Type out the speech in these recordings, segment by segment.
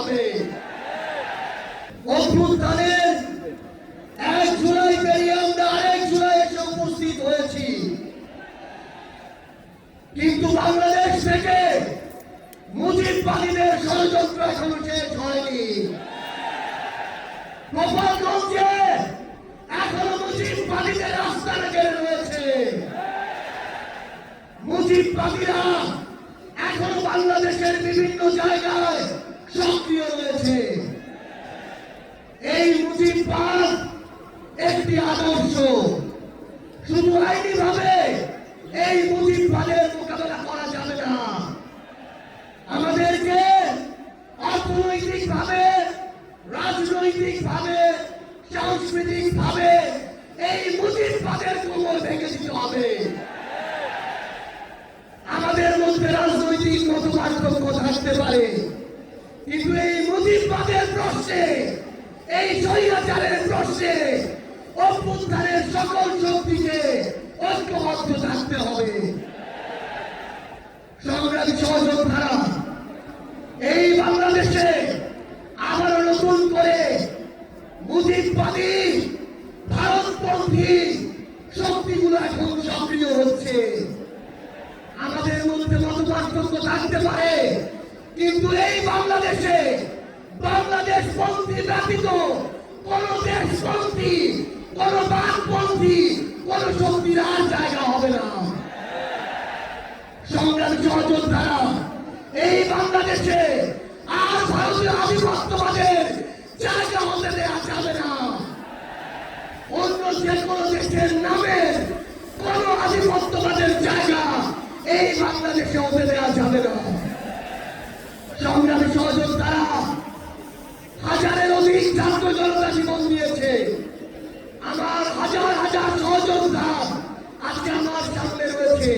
হবে। অভ্যুত্থানের 1 জুলাই পেরিয়ে আমরা আরেক জুলাই এসে উপস্থিত হয়েছি, কিন্তু বাংলাদেশ থেকে মুজিববাদীদের ষড়যন্ত্র এখনো শেষ হয়নি। গোপালগঞ্জে এখনো মুজিববাদীদের আস্তানা ঘিরে রয়েছে। মুজিববাদীরা এখনো বাংলাদেশের বিভিন্ন জায়গায় সক্রিয় রয়েছে। এই মুজিববাদ একটি আদর্শ, শুধু আইনি ভাবে এই মুজিববাদের মোকাবেলা করা যাবে না। আমাদেরকে অর্থনৈতিক ভাবে, রাজনৈতিক ভাবে, সাংস্কৃতিক ভাবে এই মুজিববাদের কোমর ভেঙে দিতে হবে। আমাদের মধ্যে রাজনৈতিক মতপার্থক্য থাকতে পারে, কিন্তু এই মুজিববাদের প্রশ্নে, এই স্বৈরাচারের প্রশ্নে অভ্যুত্থানের সকল শক্তিকে ঐক্যবদ্ধ থাকতে হবে। সংগ্রামী সহযোদ্ধারা, এই বাংলাদেশে আবারও নতুন করে মুজিববাদী ভারতপন্থী শক্তিগুলো এখন সক্রিয় হচ্ছে। আমাদের মধ্যে মতপার্থক্য থাকতে পারে, কিন্তু এই বাংলাদেশে বাংলাদেশপন্থী ব্যতীত কোন দেশপন্থী, কোন বামপন্থী, কোন শক্তির আর জায়গা হবে না। সংগ্রামী সহযোদ্ধারা, এই বাংলাদেশে আর ভারতীয় আধিপত্যবাদের জায়গা হতে দেওয়া যাবে না। অন্য যে কোনো দেশের নামে কোন আধিপত্যবাদের জায়গা এই বাংলাদেশে হতে দেওয়া যাবে না। সংগ্রামী সহযোদ্ধারা, হাজারের অধিক ছাত্র জনতা জীবন দিয়েছে। আমার হাজার হাজার সহযোদ্ধা আজকে আমার সামনে রয়েছে।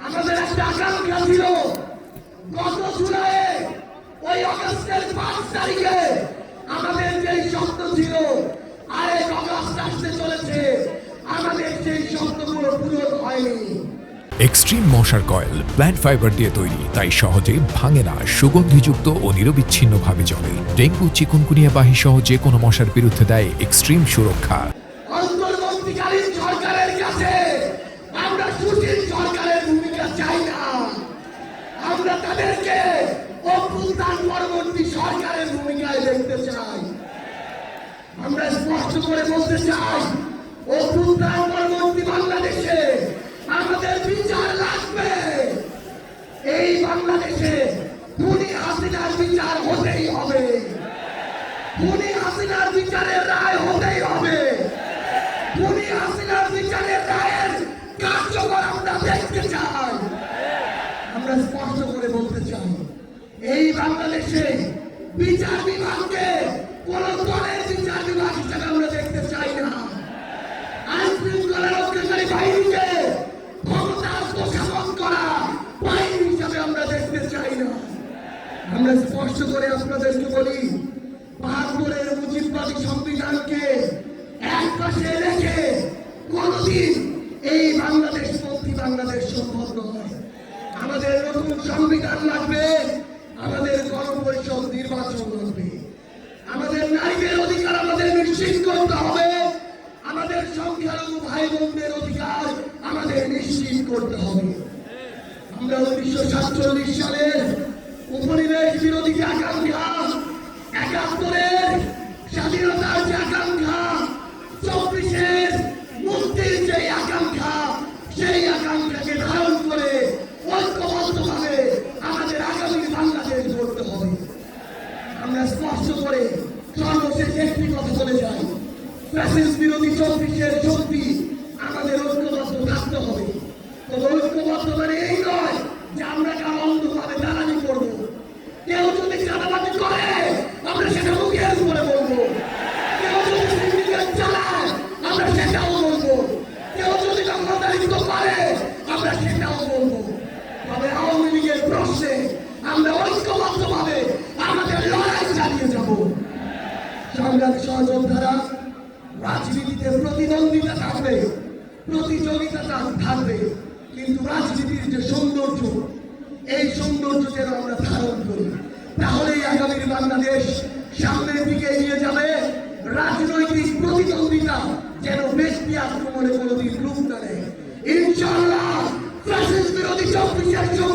আমাদের একটা আকাঙ্ক্ষা ছিল, গত জুলাইয়ে ওই আগস্টের 5 তারিখে আমাদের যেই স্বপ্ন ছিল, আরেক আগস্ট আসতে চলেছে, আমাদের সেই স্বপ্নগুলো পূরণ হয়নি। এক্সট্রিম মশার কয়েল প্ল্যান্ট ফাইবার দিয়ে তৈরি, তাই সহজে ভাঙে না, সুগন্ধিযুক্ত ও নিরবিচ্ছিন্নভাবে চলে। ডেঙ্গু, চিকুনগুনিয়া বাহি সহ যে কোনো মশার বিরুদ্ধে দেয় এক্সট্রিম সুরক্ষা। অন্তর্বর্তীকালীন সরকারের কাছে আমরা সুশীল সরকারের ভূমিকা চাই না, আমরা তাদেরকে অভ্যুত্থান পরবর্তী সরকারের ভূমিকায় দেখতে চাই। আমরা স্পষ্ট করে বলতে চাই, অভ্যুত্থান পরবর্তী বাংলাদেশে আমাদের বিচার লাগবে। এই বাংলাদেশে খুনি হাসিনার বিচার হতেই হবে, খুনি হাসিনার বিচারের রায় হতেই হবে, খুনি হাসিনার বিচারের রায়ের কার্যকর আমরা দেখতে চাই। আমরা স্পষ্ট করে বলতে চাই, এই বাংলাদেশে বিচার বিভাগকে কোন দলের বিচার বিভাগ হিসেবে আমরা দেখতে চাই না। আইন শৃঙ্খলা রক্ষাকারী বাহিনীকে ক্ষমতা উপস্থাপন করা বাহিনী হিসাবে আমরা দেখতে চাই না। আমরা স্পষ্ট করে আপনাদেরকে বলি, ৭২-এর মুজিববাদী সংবিধানকে এক পাশে রেখে কোনদিন এই বাংলাদেশপন্থী বাংলাদেশ সম্ভব নয়। আমাদের নতুন সংবিধান লাগবে, আমাদের গণপরিষদ নির্বাচন লাগবে, আমাদের নারীদের অধিকার আমাদের নিশ্চিত করতে হবে, আমাদের সংখ্যালঘু ভাই বোনদের অধিকার আমাদের নিশ্চিত করতে হবে। আমরা 1947 সালের উপনিবেশ বিরোধী যে আকাঙ্ক্ষা, ৭১-এর স্বাধীনতার যে আকাঙ্ক্ষা, ২৪-এর মুক্তির যে আকাঙ্ক্ষা, সেই আকাঙ্ক্ষাকে ধারণ করে ঐক্যবদ্ধভাবে আমাদের আগামী বাংলাদেশ গড়তে হবে। আমরা স্পষ্ট করে সর্বশেষ একটি কথা বলে যাই, ফ্যাসিস্ট বিরোধী ২৪-এর শক্তি আমাদের ঐক্যবদ্ধ থাকতে হবে। তবে ঐক্যবদ্ধ মানে এই নয় যে আমরা কারো অন্ধভাবে দালালি করবো। কেউ যদি চাঁদাবাজি করে আমরা সেটা মুখের উপরে বলবো, কেউ যদি সিন্ডিকেট চালায় আমরা সেটাও বলবো, কেউ যদি দখলদারিত্ব করে আমরা সেটাও বলবো। তবে আওয়ামী লীগের প্রশ্নে আমরা ঐক্যবদ্ধভাবে আমাদের লড়াই চালিয়ে যাব। সংগ্রামী সহযোদ্ধারা, রাজনীতিতে প্রতিদ্বন্দ্বিতা থাকবে, প্রতিযোগিতা থাকবে, কিন্তু রাজনীতির যে সৌন্দর্য, এই সৌন্দর্য যেন আমরা ধারণ করি, তাহলেই আগামীর বাংলাদেশ সামনের দিকে এগিয়ে যাবে। রাজনৈতিক প্রতিদ্বন্দ্বিতা যেন ব্যক্তি আক্রমণে কোনোদিন রূপ না নেয়। ইনশাআল্লাহ ফ্যাসিস্ট বিরোধী 24 জন